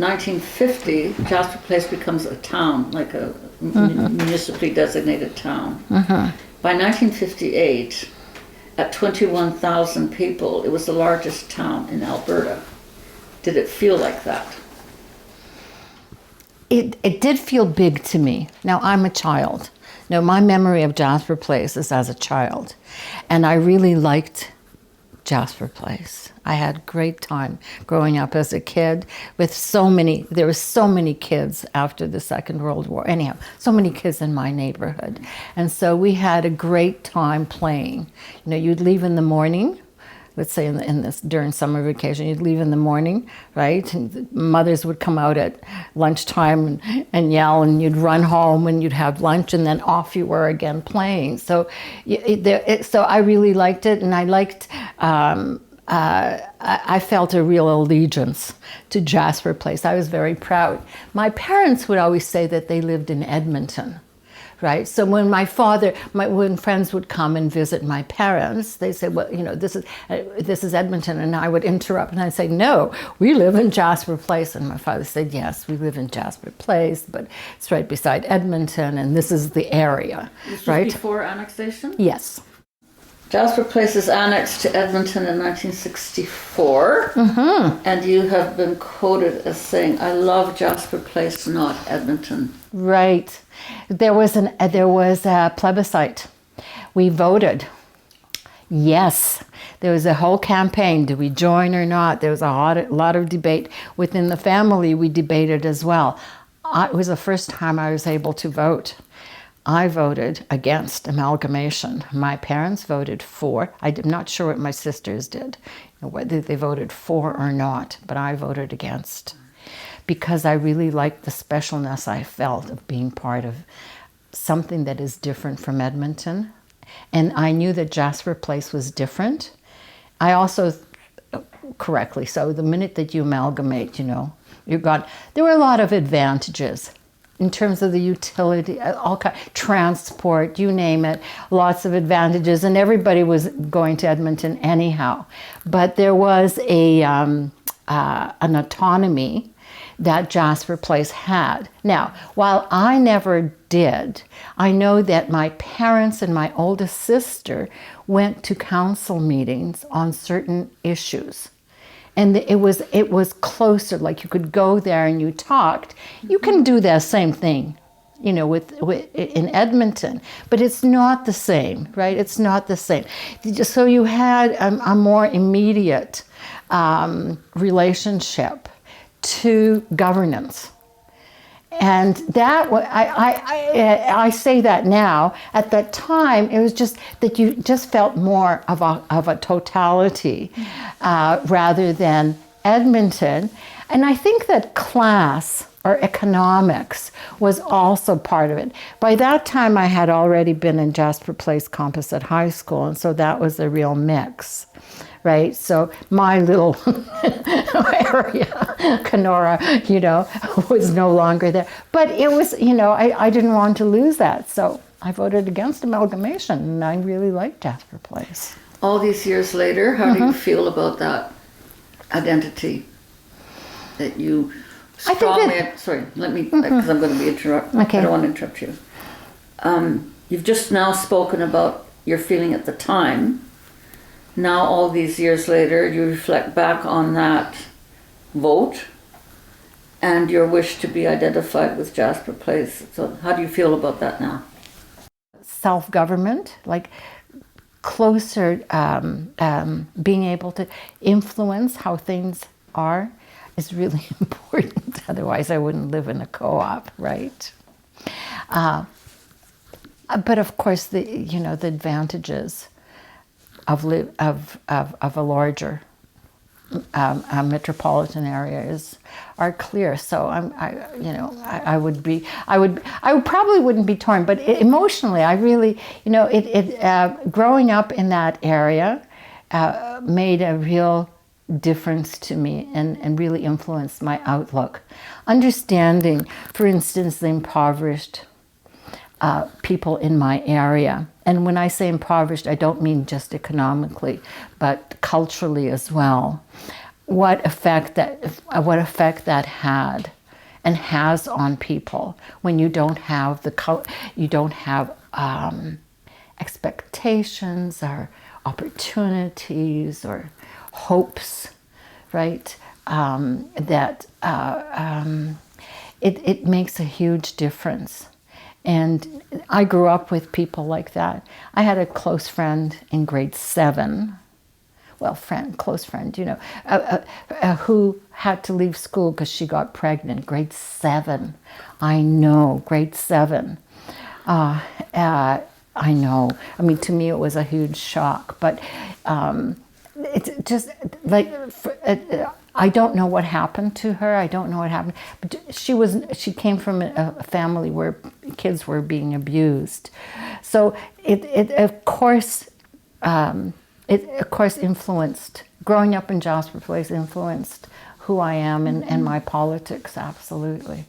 1950, Jasper Place becomes a town, like a municipally designated town. By 1958, at 21,000 people, it was the largest town in Alberta. Did it feel like that? It did feel big to me. Now, I'm a child. Now, my memory of Jasper Place is as a child, and I really liked Jasper Place. I had a great time growing up as a kid with there were so many kids after the Second World War. Anyhow, so many kids in my neighborhood. And so we had a great time playing. You know, you'd leave in the morning, let's say during summer vacation, you'd leave in the morning, right? And mothers would come out at lunchtime and yell, and you'd run home and you'd have lunch, and then off you were again playing. So, so I really liked it, and I liked. I felt a real allegiance to Jasper Place. I was very proud. My parents would always say that they lived in Edmonton. Right. So when when friends would come and visit my parents, they say, well, you know, this is Edmonton. And I would interrupt and I'd say, no, we live in Jasper Place. And my father said, yes, we live in Jasper Place, but it's right beside Edmonton. And this is the area. This right? was before annexation? Yes. Jasper Place is annexed to Edmonton in 1964. And you have been quoted as saying, I love Jasper Place, not Edmonton. Right. There was a plebiscite. We voted. Yes. There was a whole campaign. Do we join or not? There was a lot of debate within the family. We debated as well. It was the first time I was able to vote. I voted against amalgamation. My parents voted for. I'm not sure what my sisters did, whether they voted for or not, but I voted against, because I really liked the specialness I felt of being part of something that is different from Edmonton. And I knew that Jasper Place was different. I also, correctly so, the minute that you amalgamate, there were a lot of advantages in terms of the utility, transport, you name it, lots of advantages, and everybody was going to Edmonton anyhow. But there was an autonomy that Jasper Place had. Now, while I never did, I know that my parents and my oldest sister went to council meetings on certain issues. And it was closer, like you could go there and you talked. You can do that same thing, with in Edmonton, but it's not the same, right? It's not the same. So you had a more immediate relationship to governance. And that, I say that now. At that time, it was just that you just felt more of a totality rather than Edmonton. And I think that class or economics was also part of it. By that time, I had already been in Jasper Place Composite High School, and so that was a real mix. Right, so my little area, Canora, was no longer there. But it was, I didn't want to lose that, so I voted against amalgamation, and I really liked Jasper Place. All these years later, how do you feel about that identity that you strongly? Sorry, let me, because I'm going to be interrupted. Okay. I don't want to interrupt you. You've just now spoken about your feeling at the time. Now, all these years later, you reflect back on that vote and your wish to be identified with Jasper Place. So how do you feel about that now? Self-government, like closer, being able to influence how things are is really important. Otherwise, I wouldn't live in a co-op, right? But of course, the advantages of a larger metropolitan areas are clear. So I would probably wouldn't be torn, but emotionally, I really, growing up in that area made a real difference to me and really influenced my outlook. Understanding, for instance, the impoverished people in my area. And when I say impoverished, I don't mean just economically, but culturally as well. what effect that had and has on people when you don't have expectations or opportunities or hopes, right? It makes a huge difference. And I grew up with people like that. I had a close friend in grade 7. Well, close friend, who had to leave school because she got pregnant. Grade 7. I know, grade 7. I know. I mean, to me, it was a huge shock. But it's just like I don't know what happened to her. I don't know what happened. But she came from a family where kids were being abused. So it of course influenced. Growing up in Jasper Place influenced who I am and my politics. Absolutely.